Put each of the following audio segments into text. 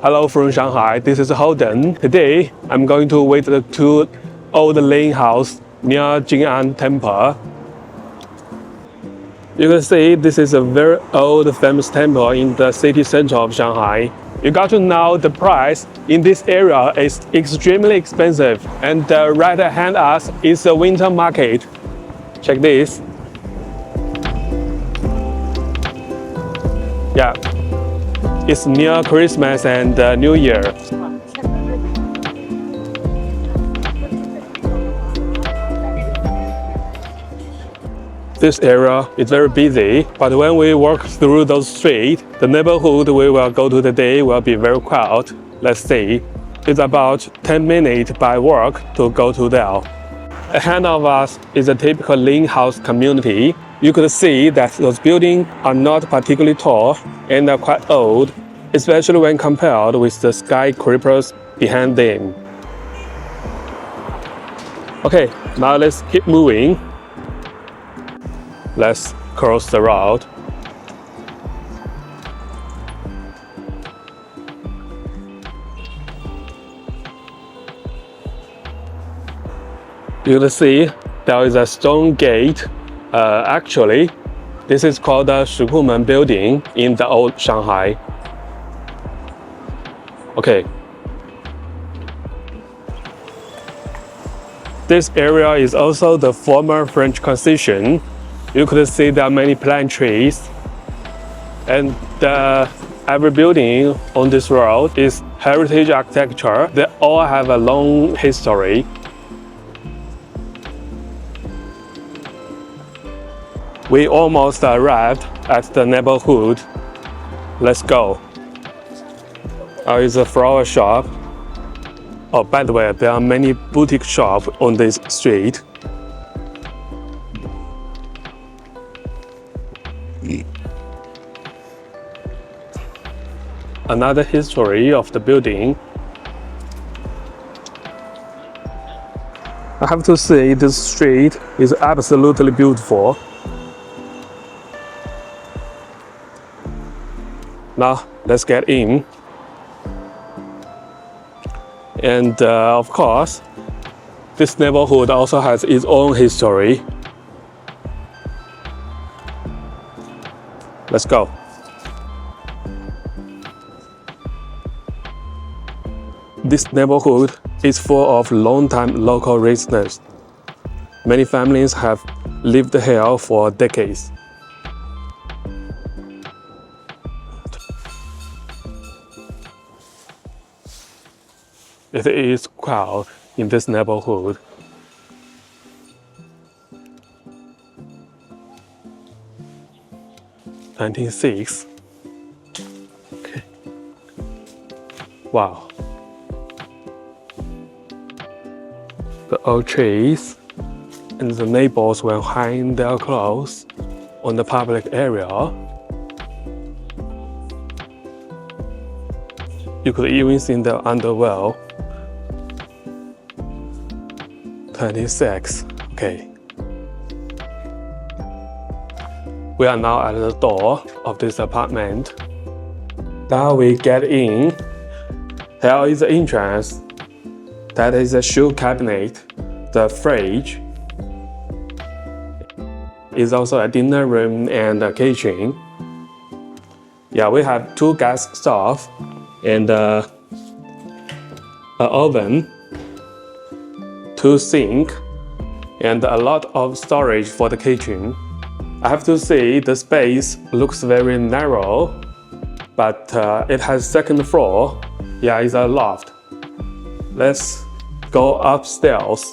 Hello from Shanghai, this is Holden. Today, I'm going to visit two old Ling house near Jing'an Temple. You can see this is a very old famous temple in the city center of Shanghai. You got to know the price in this area is extremely expensive, and right behind us is a winter market. Check this. Yeah, it's near Christmas and New Year. This area is very busy, but when we walk through those streets, the neighborhood we will go to today will be very quiet. Let's see. It's about 10 minutes by walk to go to there. Ahead of us is a typical Ling house community. You could see that those buildings are not particularly tall and are quite old, especially when compared with the skyscrapers behind them. Okay, now let's keep moving. Let's cross the road. You can see there is a stone gate. Actually, this is called the Shikumen building in the old Shanghai. Okay. This area is also the former French Concession. You could see there are many pine trees, and every building on this road is heritage architecture. They all have a long history. We almost arrived at the neighborhood. Let's go. It's a flower shop. Oh, by the way, there are many boutique shops on this street. Another history of the building. I have to say this street is absolutely beautiful. Now let's get in. And of course, this neighborhood also has its own history. Let's go. This neighborhood is full of long-time local residents. Many families have lived here for decades. It is quiet in this neighborhood. '96. Okay. Wow. The old trees and the neighbors will hang their clothes on the public area. You could even see the underwear. 26. Okay. We are now at the door of this apartment. Now we get in. Here is the entrance. That is a shoe cabinet. The fridge is also a dinner room and a kitchen. Yeah, we have two gas stoves and an oven, two sinks, and a lot of storage for the kitchen. I have to say the space looks very narrow, but it has second floor. Yeah, it's a loft. Let's go upstairs.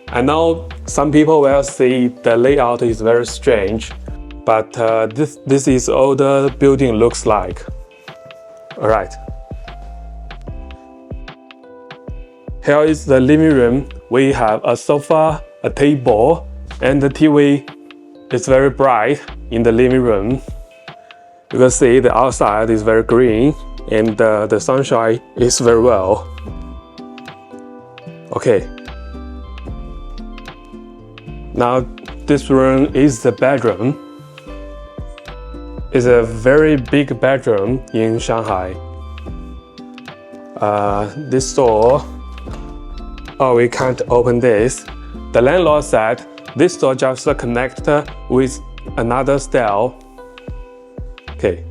I know some people will say the layout is very strange, but this is all the building looks like. Alright. Here is the living room. We have a sofa, a table, and the TV is very bright in the living room. You can see the outside is very green and the sunshine is very well. Okay. Now this room is the bedroom. It's a very big bedroom in Shanghai. this door. Oh, we can't open this. The landlord said this door just connects with another stair. Okay,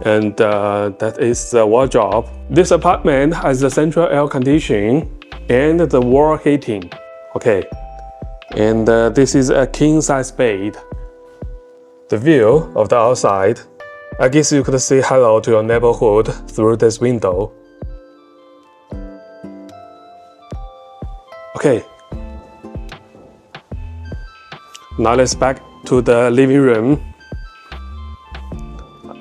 and that is the wardrobe. This apartment has the central air conditioning and the wall heating. Okay, and this is a king-size bed. The view of the outside. I guess you could say hello to your neighborhood through this window. Okay. Now let's back to the living room.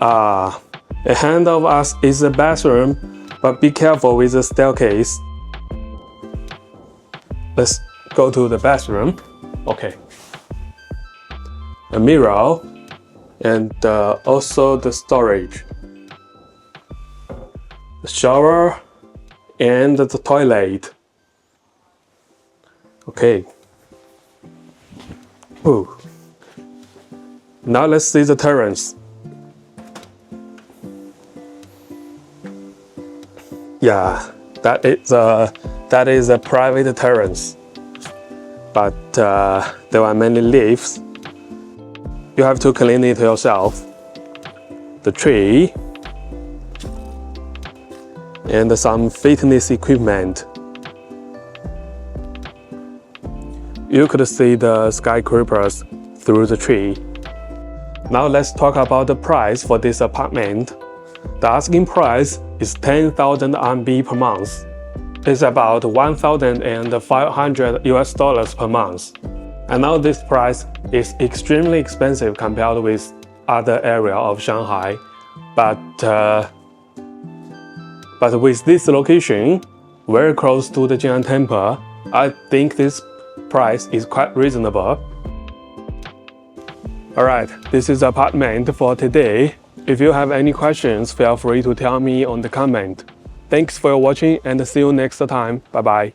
Ahead of us is the bathroom, but be careful with the staircase. Let's go to the bathroom. Okay. A mirror and also the storage. The shower and the toilet. Okay. Ooh. Now let's see the terrace. Yeah, that is a private terrace, but there are many leaves. You have to clean it yourself. The tree and some fitness equipment. You could see the skyscrapers through the tree. Now let's talk about the price for this apartment. The asking price is 10,000 RMB per month. It's about $1,500 per month. I know this price is extremely expensive compared with other areas of Shanghai, but with this location, very close to the Jing'an Temple, I think this price is quite reasonable. Alright, this is the apartment for today. If you have any questions, feel free to tell me on the comment. Thanks for watching and see you next time. Bye bye.